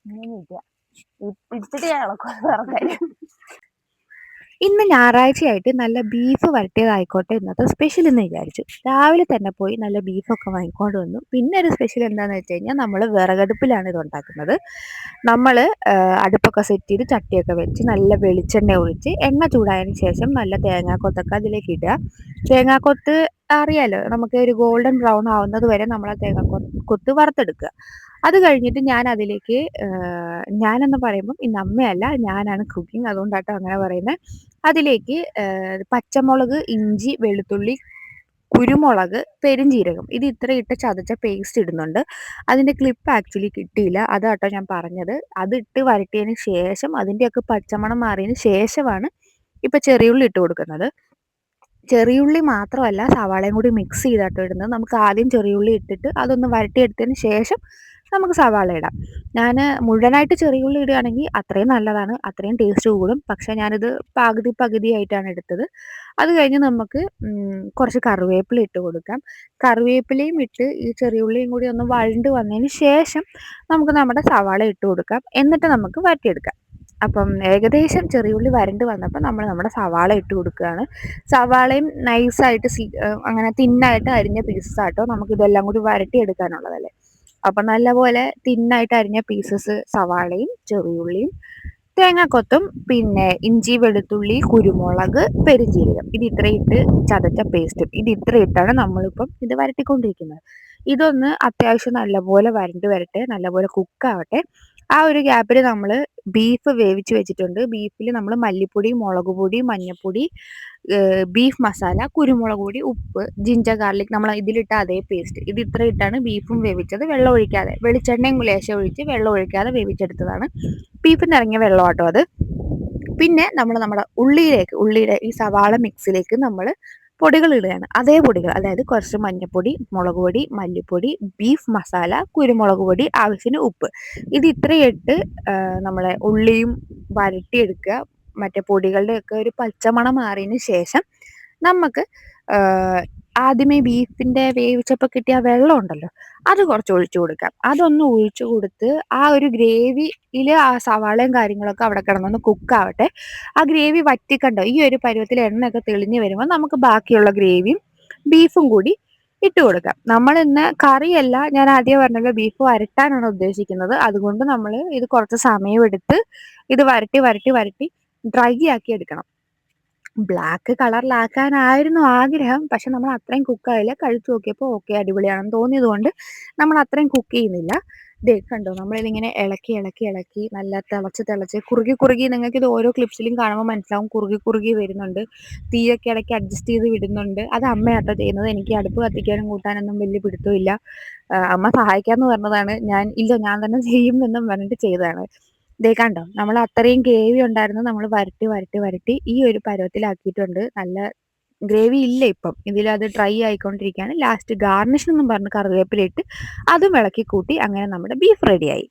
അങ്ങനെയൊക്കെ ഇട്ടിട്ട് ഞാൻ ഇളക്കും വേറെ കാര്യം. ഇന്ന് ഞായറാഴ്ചയായിട്ട് നല്ല ബീഫ് വരട്ടിയതായിക്കോട്ടെ ഇന്നത്തെ സ്പെഷ്യൽ എന്ന് വിചാരിച്ചു. രാവിലെ തന്നെ പോയി നല്ല ബീഫൊക്കെ വാങ്ങിക്കൊണ്ട് വന്നു. പിന്നെ ഒരു സ്പെഷ്യൽ എന്താണെന്ന് വെച്ച് കഴിഞ്ഞാൽ നമ്മൾ വിറകടുപ്പിലാണ് ഇത് ഉണ്ടാക്കുന്നത്. നമ്മൾ അടുപ്പൊക്കെ സെറ്റ് ചെയ്ത് ചട്ടിയൊക്കെ വെച്ച് നല്ല വെളിച്ചെണ്ണ ഒഴിച്ച് എണ്ണ ചൂടായതിന് ശേഷം നല്ല തേങ്ങാക്കൊത്തൊക്കെ അതിലേക്ക് ഇടുക. തേങ്ങാക്കൊത്ത് അറിയാലോ, നമുക്ക് ഒരു ഗോൾഡൻ ബ്രൗൺ ആവുന്നത് വരെ നമ്മൾ ആ തേങ്ങാക്കൊത്ത് വറുത്തെടുക്കുക. അത് കഴിഞ്ഞിട്ട് ഞാൻ അതിലേക്ക് ഞാനെന്ന് പറയുമ്പം ഇന്ന് അമ്മയല്ല, ഞാനാണ് കുക്കിംഗ്, അതുകൊണ്ടാട്ടോ അങ്ങനെ പറയുന്നത്. അതിലേക്ക് പച്ചമുളക്, ഇഞ്ചി, വെളുത്തുള്ളി, കുരുമുളക്, പെരുംജീരകം ഇത് ഇത്ര ഇട്ട് ചതച്ച പേസ്റ്റ് ഇടുന്നുണ്ട്. അതിൻ്റെ ക്ലിപ്പ് ആക്ച്വലി കിട്ടിയില്ല, അതാട്ടോ ഞാൻ പറഞ്ഞത്. അതിട്ട് വരട്ടിയതിന് ശേഷം അതിൻ്റെയൊക്കെ പച്ചമണം മാറിയതിന് ശേഷമാണ് ഇപ്പം ചെറിയുള്ളി ഇട്ട് കൊടുക്കുന്നത്. ചെറിയുള്ളി മാത്രമല്ല സവാളയും കൂടി മിക്സ് ചെയ്തിട്ട് ഇടുന്നത്. നമുക്ക് ആദ്യം ചെറിയുള്ളി ഇട്ടിട്ട് അതൊന്ന് വരട്ടിയെടുത്തതിന് ശേഷം നമുക്ക് സവാള ഇടാം. ഞാൻ മുഴുവനായിട്ട് ചെറിയുള്ളി ഇടുകയാണെങ്കിൽ അത്രയും നല്ലതാണ്, അത്രയും ടേസ്റ്റ് കൂടും. പക്ഷേ ഞാനിത് പകുതിയായിട്ടാണ് എടുത്തത്. അത് കഴിഞ്ഞ് നമുക്ക് കുറച്ച് കറിവേപ്പില ഇട്ട് കൊടുക്കാം. കറിവേപ്പിലയും ഇട്ട് ഈ ചെറിയുള്ളിയും കൂടി ഒന്ന് വഴണ്ട് വന്നതിന് ശേഷം നമുക്ക് നമ്മുടെ സവാള ഇട്ട് കൊടുക്കാം. എന്നിട്ട് നമുക്ക് വരട്ടിയെടുക്കാം. അപ്പം ഏകദേശം ചെറിയുള്ളി വരണ്ട് വന്നപ്പോൾ നമ്മൾ നമ്മുടെ സവാള ഇട്ട് കൊടുക്കുകയാണ്. സവാളയും നൈസായിട്ട് അങ്ങനെ തിന്നായിട്ട് അരിഞ്ഞ പീസസാട്ടോ, നമുക്കിതെല്ലാം കൂടി വരട്ടിയെടുക്കാനുള്ളതല്ലേ. അപ്പം നല്ലപോലെ തിന്നായിട്ട് അരിഞ്ഞ പീസസ് സവാളയും ചെറിയുള്ളിയും തേങ്ങാക്കൊത്തും പിന്നെ ഇഞ്ചി, വെളുത്തുള്ളി, കുരുമുളക്, പെരുംജീരകം ഇത് ഇത്രയിട്ട് ചതച്ച പേസ്റ്റും ഇത് ഇത്രയിട്ടാണ് നമ്മളിപ്പം ഇത് വരട്ടിക്കൊണ്ടിരിക്കുന്നത്. ഇതൊന്ന് അത്യാവശ്യം നല്ലപോലെ വരണ്ട് വരട്ടെ, നല്ലപോലെ കുക്കാവട്ടെ. ആ ഒരു ഗ്യാപ്പിൽ നമ്മൾ ബീഫ് വേവിച്ച് വെച്ചിട്ടുണ്ട്. ബീഫിൽ നമ്മൾ മല്ലിപ്പൊടി, മുളക് പൊടി, മഞ്ഞൾപ്പൊടി, ബീഫ് മസാല, കുരുമുളക് പൊടി, ഉപ്പ്, ജിഞ്ചർ ഗാർലിക് നമ്മൾ ഇതിലിട്ട അതേ പേസ്റ്റ് ഇത് ഇത്ര ഇട്ടാണ് ബീഫും വേവിച്ചത്. വെള്ളം ഒഴിക്കാതെ, വെളിച്ചെണ്ണയും ലേശം ഒഴിച്ച് വെള്ളം ഒഴിക്കാതെ വേവിച്ചെടുത്തതാണ്. ബീഫിൽ നിന്ന് ഇറങ്ങിയ വെള്ളം ആട്ടോ അത്. പിന്നെ നമ്മൾ നമ്മുടെ ഉള്ളിയുടെ ഈ സവാള മിക്സിലേക്ക് നമ്മൾ പൊടികൾ ഇടുകയാണ്. അതേ പൊടികൾ, അതായത് കുറച്ച് മഞ്ഞൾപ്പൊടി, മുളക് പൊടി, മല്ലിപ്പൊടി, ബീഫ് മസാല, കുരുമുളക് പൊടി, ആവശ്യത്തിന് ഉപ്പ് ഇത് ഇത്രയിട്ട് നമ്മളെ ഉള്ളിയും വരട്ടിയെടുക്കുക. മറ്റേ പൊടികളുടെയൊക്കെ ഒരു പച്ചമണം മാറിയതിന് ശേഷം നമുക്ക് ആദ്യമേ ബീഫിൻ്റെ വേവിച്ചപ്പോൾ കിട്ടിയ വെള്ളം ഉണ്ടല്ലോ അത് കുറച്ച് ഒഴിച്ചു കൊടുക്കാം. അതൊന്ന് ഒഴിച്ചു കൊടുത്ത് ആ ഒരു ഗ്രേവിയിൽ ആ സവാളയും കാര്യങ്ങളൊക്കെ അവിടെ കിടന്നൊന്ന് കുക്കാവട്ടെ. ആ ഗ്രേവി വറ്റിക്കണ്ടോ, ഈ ഒരു പരുവത്തിൽ എണ്ണയൊക്കെ തെളിഞ്ഞ് വരുമ്പോൾ നമുക്ക് ബാക്കിയുള്ള ഗ്രേവിയും ബീഫും കൂടി ഇട്ട് കൊടുക്കാം. നമ്മൾ ഇന്ന് കറിയല്ല, ഞാൻ ആദ്യം പറഞ്ഞല്ലോ ബീഫ് വരട്ടാനാണ് ഉദ്ദേശിക്കുന്നത്. അതുകൊണ്ട് നമ്മൾ ഇത് കുറച്ച് സമയമെടുത്ത് ഇത് വരട്ടി ഡ്രൈ ആക്കി എടുക്കണം. ബ്ലാക്ക് കളറിലാക്കാനായിരുന്നു ആഗ്രഹം, പക്ഷെ നമ്മൾ അത്രയും കുക്കായില്ല. കഴിച്ചു നോക്കിയപ്പോൾ ഓക്കെ അടിപൊളിയാണെന്ന് തോന്നിയത് കൊണ്ട് നമ്മൾ അത്രയും കുക്ക് ചെയ്യുന്നില്ല. ദേ കണ്ടോ, നമ്മളിതിങ്ങനെ ഇളക്കി നല്ല തിളച്ച് കുറുകി നിങ്ങൾക്ക് ഇത് ഓരോ ക്ലിപ്സിലും കാണുമ്പോൾ മനസ്സിലാവും കുറുകി വരുന്നുണ്ട്. തീയൊക്കെ ഇടയ്ക്ക് അഡ്ജസ്റ്റ് ചെയ്ത് വിടുന്നുണ്ട്. അത് അമ്മയാട്ടോ ചെയ്യുന്നത്. എനിക്ക് അടുപ്പ് കത്തിക്കാനും കൂട്ടാനൊന്നും വലിയ പിടുത്തമില്ല. അമ്മ സഹായിക്കാമെന്ന് പറഞ്ഞതാണ്. ഞാൻ തന്നെ ചെയ്യും എന്നും പറഞ്ഞിട്ട് ചെയ്തതാണ്. ദേ കണ്ടോ, നമ്മൾ അത്രയും ഗ്രേവി ഉണ്ടായിരുന്നു. നമ്മൾ വരട്ടി ഈ ഒരു പരുവത്തിലാക്കിയിട്ടുണ്ട്. നല്ല ഗ്രേവി ഇല്ല ഇപ്പം, ഇതിലത് ഡ്രൈ ആയിക്കൊണ്ടിരിക്കുകയാണ്. ലാസ്റ്റ് ഗാർണിഷ് എന്നും പറഞ്ഞ് കറിവേപ്പില ഇട്ട് അതും ഇളക്കി കൂട്ടി അങ്ങനെ നമ്മുടെ ബീഫ് റെഡിയായി.